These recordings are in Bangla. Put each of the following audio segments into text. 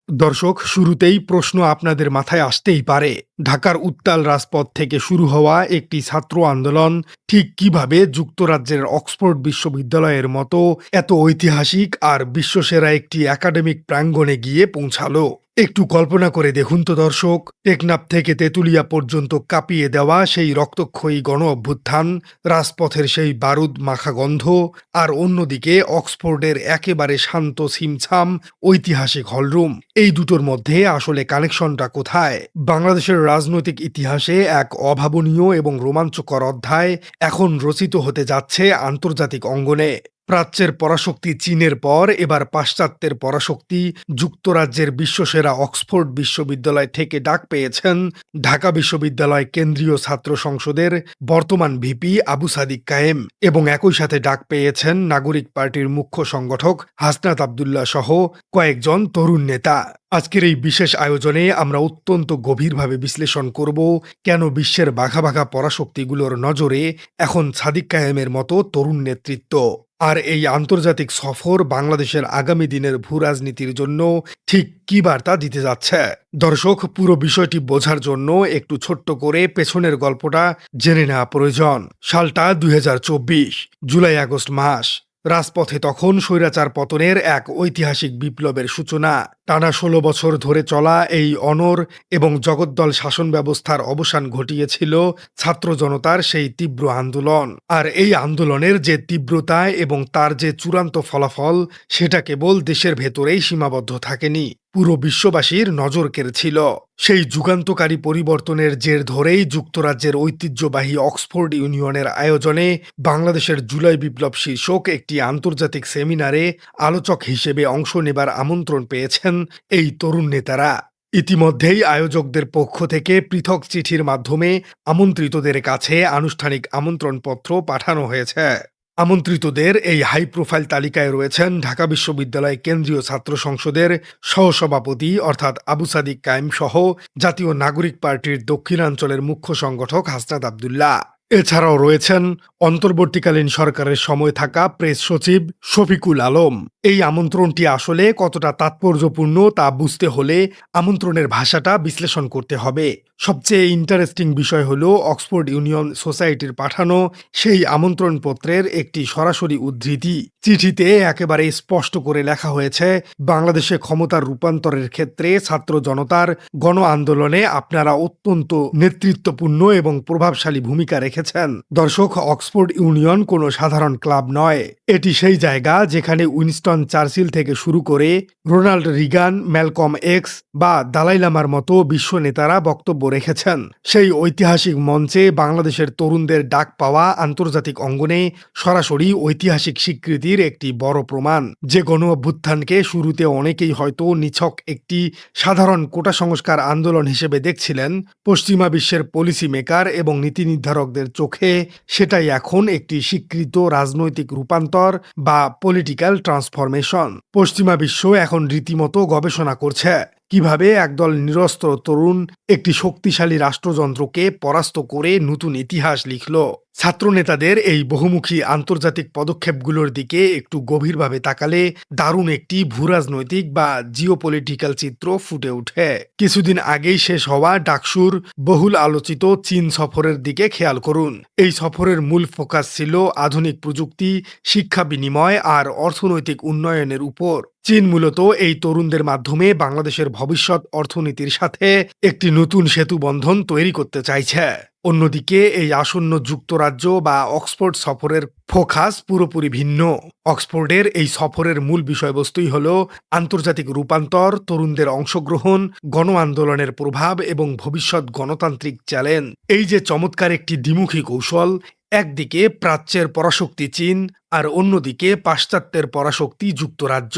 দর্শক, শুরুতেই প্রশ্ন আপনাদের মাথায় আসতেই পারে, ঢাকার উত্তাল রাজপথ থেকে শুরু হওয়া একটি ছাত্র আন্দোলন ঠিক কিভাবে যুক্তরাজ্যের অক্সফোর্ড বিশ্ববিদ্যালয়ের মতো এত ঐতিহাসিক আর বিশ্বসেরা একটি একাডেমিক প্রাঙ্গণে গিয়ে পৌঁছালো। একটু কল্পনা করে দেখুন তো দর্শক, টেকনাফ থেকে তেঁতুলিয়া পর্যন্ত কাঁপিয়ে দেওয়া সেই রক্তক্ষয়ী গণ অভ্যুত্থান, রাজপথের সেই বারুদ মাখা গন্ধ, আর অন্যদিকে অক্সফোর্ডের একেবারে শান্ত ছিমছাম ঐতিহাসিক হলরুম। এই দুটোর মধ্যে আসলে কানেকশনটা কোথায়? বাংলাদেশের রাজনৈতিক ইতিহাসে এক অভাবনীয় এবং রোমাঞ্চকর অধ্যায় এখন রচিত হতে যাচ্ছে আন্তর্জাতিক অঙ্গনে। প্রাচ্যের পরাশক্তি চীনের পর এবার পাশ্চাত্যের পরাশক্তি যুক্তরাজ্যের বিশ্বসেরা অক্সফোর্ড বিশ্ববিদ্যালয় থেকে ডাক পেয়েছেন ঢাকা বিশ্ববিদ্যালয় কেন্দ্রীয় ছাত্র সংসদের বর্তমান ভিপি আবু সাদিক কায়েম, এবং একই সাথে ডাক পেয়েছেন নাগরিক পার্টির মুখ্য সংগঠক হাসনাত আবদুল্লাহ সহ কয়েকজন তরুণ নেতা। আজকের এই বিশেষ আয়োজনে আমরা অত্যন্ত গভীরভাবে বিশ্লেষণ করব কেন বিশ্বের বাঘা বাঘা পরাশক্তিগুলোর নজরে এখন সাদিক কায়েমের মতো তরুণ নেতৃত্ব, আর এই আন্তর্জাতিক সফর বাংলাদেশের আগামী দিনের ভূরাজনীতির জন্য ঠিক কী বার্তা দিতে যাচ্ছে। দর্শক, পুরো বিষয়টি বোঝার জন্য একটু ছোট্ট করে পেছনের গল্পটা জেনে নেওয়া প্রয়োজন। সালটা ২০২৪, জুলাই আগস্ট মাস। রাজপথে তখন স্বৈরাচার পতনের এক ঐতিহাসিক বিপ্লবের সূচনা। টানা ১৬ বছর ধরে চলা এই অনড় এবং জগদ্দল শাসন ব্যবস্থার অবসান ঘটিয়েছিল ছাত্র জনতার সেই তীব্র আন্দোলন। আর এই আন্দোলনের যে তীব্রতা এবং তার যে চূড়ান্ত ফলাফল, সেটা কেবল দেশের ভেতরেই সীমাবদ্ধ থাকেনি, পুরো বিশ্ববাসীর নজর কেড়েছিল। সেই যুগান্তকারী পরিবর্তনের জের ধরেই যুক্তরাজ্যের ঐতিহ্যবাহী অক্সফোর্ড ইউনিয়নের আয়োজনে বাংলাদেশের জুলাই বিপ্লব শীর্ষক একটি আন্তর্জাতিক সেমিনারে আলোচক হিসেবে অংশ নেবার আমন্ত্রণ পেয়েছেন এই তরুণ নেতারা। ইতিমধ্যেই আয়োজকদের পক্ষ থেকে পৃথক চিঠির মাধ্যমে আমন্ত্রিতদের কাছে আনুষ্ঠানিক আমন্ত্রণপত্র পাঠানো হয়েছে। আমন্ত্রিতদের এই হাই প্রোফাইল তালিকায় রয়েছেন ঢাকা বিশ্ববিদ্যালয় কেন্দ্রীয় ছাত্র সংসদের সহসভাপতি অর্থাৎ আবু সাদিক কায়েম সহ জাতীয় নাগরিক পার্টির দক্ষিণাঞ্চলের মুখ্য সংগঠক হাসনাত আবদুল্লাহ। এছাড়াও রয়েছেন অন্তর্বর্তীকালীন সরকারের সময় থাকা প্রেস সচিব শফিকুল আলম। এই আমন্ত্রণটি আসলে কতটা তাৎপর্যপূর্ণ তা বুঝতে হলে আমন্ত্রণের ভাষাটা বিশ্লেষণ করতে হবে। সবচেয়ে ইন্টারেস্টিং বিষয় হলো অক্সফোর্ড ইউনিয়ন সোসাইটির পাঠানো সেই আমন্ত্রণপত্রের একটি সরাসরি উদ্ধৃতি। চিঠিতে একেবারে স্পষ্ট করে লেখা হয়েছে, বাংলাদেশে ক্ষমতার রূপান্তরের ক্ষেত্রে ছাত্র জনতার গণ আন্দোলনে আপনারা অত্যন্ত নেতৃত্বপূর্ণ এবং প্রভাবশালী ভূমিকা রেখেছেন। দর্শক, অক্সফোর্ড ইউনিয়ন কোনো সাধারণ ক্লাব নয়। এটি সেই জায়গা যেখানে উইনস্টন চার্চিল থেকে শুরু করে রোনাল্ড রিগান, ম্যালকম এক্স বা দালাই লামার মতো বিশ্ব নেতারা বক্তব্য রেখেছেন। সেই ঐতিহাসিক মঞ্চে বাংলাদেশের তরুণদের ডাক পাওয়া আন্তর্জাতিক অঙ্গনে সরাসরি ঐতিহাসিক স্বীকৃতির একটি বড় প্রমাণ। যে গণ অভ্যুত্থানকে শুরুতে অনেকেই হয়তো নিছক একটি সাধারণ কোটা সংস্কার আন্দোলন হিসেবে দেখছিলেন, পশ্চিমা বিশ্বের পলিসি মেকার এবং নীতি নির্ধারকদের চোখে সেটাই এখন একটি স্বীকৃত রাজনৈতিক রূপান্তর বা পলিটিক্যাল ট্রান্সফরমেশন। পশ্চিমা বিশ্ব এখন রীতিমতো গবেষণা করছে কিভাবে একদল নিরস্ত্র তরুণ একটি শক্তিশালী রাষ্ট্রযন্ত্রকে পরাস্ত করে নতুন ইতিহাস লিখল। ছাত্রনেতাদের এই বহুমুখী আন্তর্জাতিক পদক্ষেপগুলোর দিকে একটু গভীরভাবে তাকালে দারুণ একটি ভূরাজনৈতিক বা জিওপলিটিক্যাল চিত্র ফুটে ওঠে। কিছুদিন আগেই শেষ হওয়া ডাকসুর বহুল আলোচিত চীন সফরের দিকে খেয়াল করুন। এই সফরের মূল ফোকাস ছিল আধুনিক প্রযুক্তি, শিক্ষা বিনিময় আর অর্থনৈতিক উন্নয়নের উপর। চীন মূলত এই তরুণদের মাধ্যমে বাংলাদেশের ভবিষ্যৎ অর্থনীতির সাথে একটি নতুন সেতু বন্ধন তৈরি করতে চাইছে। অন্যদিকে এই আসন্ন যুক্তরাজ্য বা অক্সফোর্ড সফরের ফোকাস পুরোপুরি ভিন্ন। অক্সফোর্ডের এই সফরের মূল বিষয়বস্তুই হল আন্তর্জাতিক রূপান্তর, তরুণদের অংশগ্রহণ, গণ আন্দোলনের প্রভাব এবং ভবিষ্যৎ গণতান্ত্রিক চ্যালেঞ্জ। এই যে চমৎকার একটি দ্বিমুখী কৌশল, একদিকে প্রাচ্যের পরাশক্তি চীন আর অন্যদিকে পাশ্চাত্যের পরাশক্তি যুক্তরাজ্য,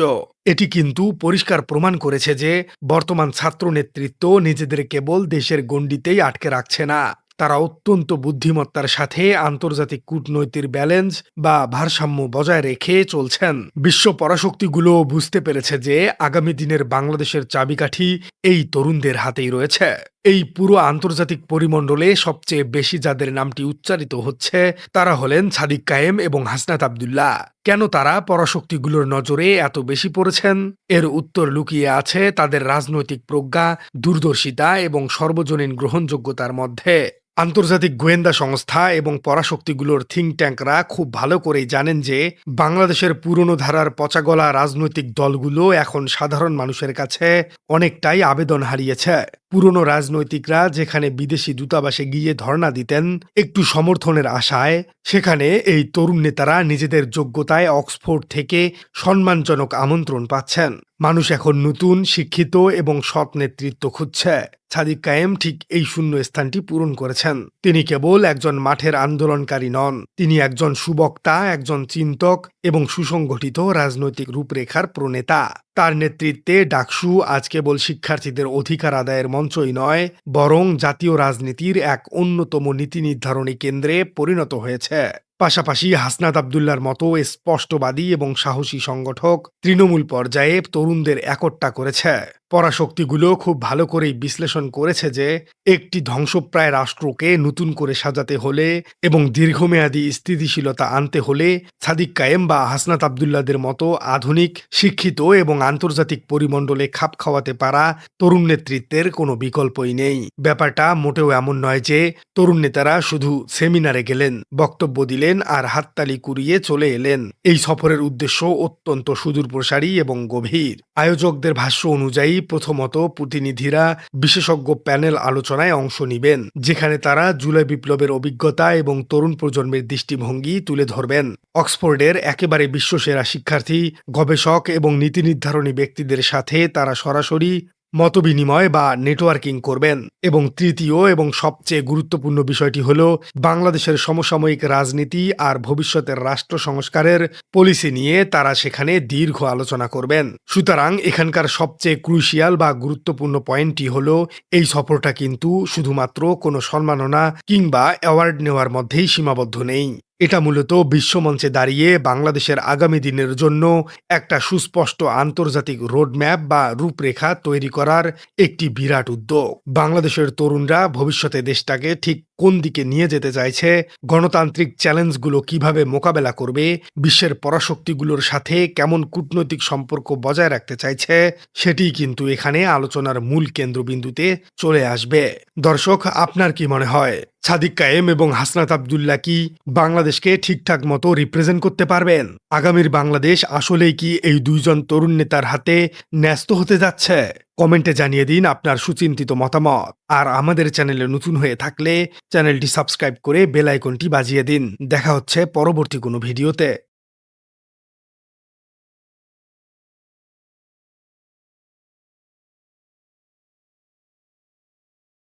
এটি কিন্তু পরিষ্কার প্রমাণ করেছে যে বর্তমান ছাত্র নেতৃত্ব নিজেদের কেবল দেশের গণ্ডিতেই আটকে রাখছে না, তারা অত্যন্ত বুদ্ধিমত্তার সাথে আন্তর্জাতিক কূটনৈতিক ব্যালেন্স বা ভারসাম্য বজায় রেখে চলছেন। বিশ্ব পরাশক্তিগুলো বুঝতে পেরেছে যে আগামী দিনের বাংলাদেশের চাবিকাঠি এই তরুণদের হাতেই রয়েছে। এই পুরো আন্তর্জাতিক পরিমণ্ডলে সবচেয়ে বেশি যাদের নামটি উচ্চারিত হচ্ছে তারা হলেন সাদিক কায়েম এবং হাসনাত আব্দুল্লাহ। কেন তারা পরাশক্তিগুলোর নজরে এত বেশি পড়েছেন? এর উত্তর লুকিয়ে আছে তাদের রাজনৈতিক প্রজ্ঞা, দূরদর্শিতা এবং সর্বজনীন গ্রহণযোগ্যতার মধ্যে। আন্তর্জাতিক গোয়েন্দা সংস্থা এবং পরাশক্তিগুলোর থিঙ্ক ট্যাঙ্করা খুব ভালো করেই জানেন যে বাংলাদেশের পুরনো ধারার পচাগলা রাজনৈতিক দলগুলো এখন সাধারণ মানুষের কাছে অনেকটাই আবেদন হারিয়েছে। পুরনো রাজনৈতিকরা যেখানে বিদেশি দূতাবাসে গিয়ে ধর্ণা দিতেন একটু সমর্থনের আশায়, সেখানে এই তরুণ নেতারা নিজেদের যোগ্যতায় অক্সফোর্ড থেকে সম্মানজনক আমন্ত্রণ পাচ্ছেন। মানুষ এখন নতুন, শিক্ষিত এবং সৎ নেতৃত্ব খুঁজছে। সাদিক কায়েম ঠিক এই শূন্য স্থানটি পূরণ করেছেন। তিনি কেবল একজন মাঠের আন্দোলনকারী নন, তিনি একজন সুবক্তা, একজন চিন্তক এবং সুসংগঠিত রাজনৈতিক রূপরেখার প্রণেতা। তার নেতৃত্বে ডাকসু আজ কেবল শিক্ষার্থীদের অধিকার আদায়ের মঞ্চই নয়, বরং জাতীয় রাজনীতির এক অন্যতম নীতি নির্ধারণী কেন্দ্রে পরিণত হয়েছে। পাশাপাশি হাসনাত আব্দুল্লাহর মতো স্পষ্টবাদী এবং সাহসী সংগঠক তৃণমূল পর্যায়ে তরুণদের একট্টা করেছে। পরাশক্তিগুলো খুব ভালো করেই বিশ্লেষণ করেছে যে একটি ধ্বংসপ্রায় রাষ্ট্রকে নতুন করে সাজাতে হলে এবং দীর্ঘমেয়াদী স্থিতিশীলতা আনতে হলে সাদিক কায়েম বা হাসনাত আব্দুল্লাহদের মতো আধুনিক, শিক্ষিত এবং আন্তর্জাতিক পরিমণ্ডলে খাপ খাওয়াতে পারা তরুণ নেতৃত্বের কোনো বিকল্পই নেই। ব্যাপারটা মোটেও এমন নয় যে তরুণ নেতারা শুধু সেমিনারে গেলেন, বক্তব্য দিলেন আর হাততালি কুড়িয়ে চলে এলেন। এই সফরের উদ্দেশ্য অত্যন্ত সুদূরপ্রসারী এবং গভীর। আয়োজকদের ভাষ্য অনুযায়ী প্রথমত প্রতিনিধিরা বিশেষজ্ঞ প্যানেল আলোচনায় অংশ নিবেন, যেখানে তারা জুলাই বিপ্লবের অভিজ্ঞতা এবং তরুণ প্রজন্মের দৃষ্টিভঙ্গি তুলে ধরবেন। অক্সফোর্ডের একেবারে বিশ্বসেরা শিক্ষার্থী, গবেষক এবং নীতি নির্ধারণী ব্যক্তিদের সাথে তারা সরাসরি মতবিনিময় বা নেটওয়ার্কিং করবেন। এবং তৃতীয় এবং সবচেয়ে গুরুত্বপূর্ণ বিষয়টি হল বাংলাদেশের সমসাময়িক রাজনীতি আর ভবিষ্যতের রাষ্ট্র সংস্কারের পলিসি নিয়ে তারা সেখানে দীর্ঘ আলোচনা করবেন। সুতরাং এখানকার সবচেয়ে ক্রুশিয়াল বা গুরুত্বপূর্ণ পয়েন্টটি হল এই সফরটা কিন্তু শুধুমাত্র কোনো সম্মাননা কিংবা অ্যাওয়ার্ড নেওয়ার মধ্যেই সীমাবদ্ধ নেই। এটা মূলত বিশ্বমঞ্চে দাঁড়িয়ে বাংলাদেশের আগামী দিনের জন্য একটা সুস্পষ্ট আন্তর্জাতিক রোডম্যাপ বা রূপরেখা তৈরি করার একটি বিরাট উদ্যোগ। বাংলাদেশের তরুণরা ভবিষ্যতে দেশটাকে ঠিক কোন দিকে নিয়ে যেতে চাইছে, গণতান্ত্রিক চ্যালেঞ্জগুলো কিভাবে মোকাবেলা করবে, বিশ্বের পরাশক্তিগুলোর সাথে কেমন কূটনৈতিক সম্পর্ক বজায় রাখতে চাইছে, সেটিই কিন্তু এখানে আলোচনার মূল কেন্দ্রবিন্দুতে চলে আসবে। দর্শক, আপনার কি মনে হয় সাদিক কায়েম এবং হাসনাত আব্দুল্লাহ কি বাংলাদেশকে ঠিকঠাক মতো রিপ্রেজেন্ট করতে পারবেন? আগামীর বাংলাদেশ আসলেই কি এই দুইজন তরুণ নেতার হাতে ন্যস্ত হতে যাচ্ছে? কমেন্টে জানিয়ে দিন আপনার সুচিন্তিত মতামত। আর আমাদের চ্যানেলে নতুন হয়ে থাকলে চ্যানেলটি সাবস্ক্রাইব করে বেল আইকনটি বাজিয়ে দিন। দেখা হচ্ছে পরবর্তী কোনো ভিডিওতে।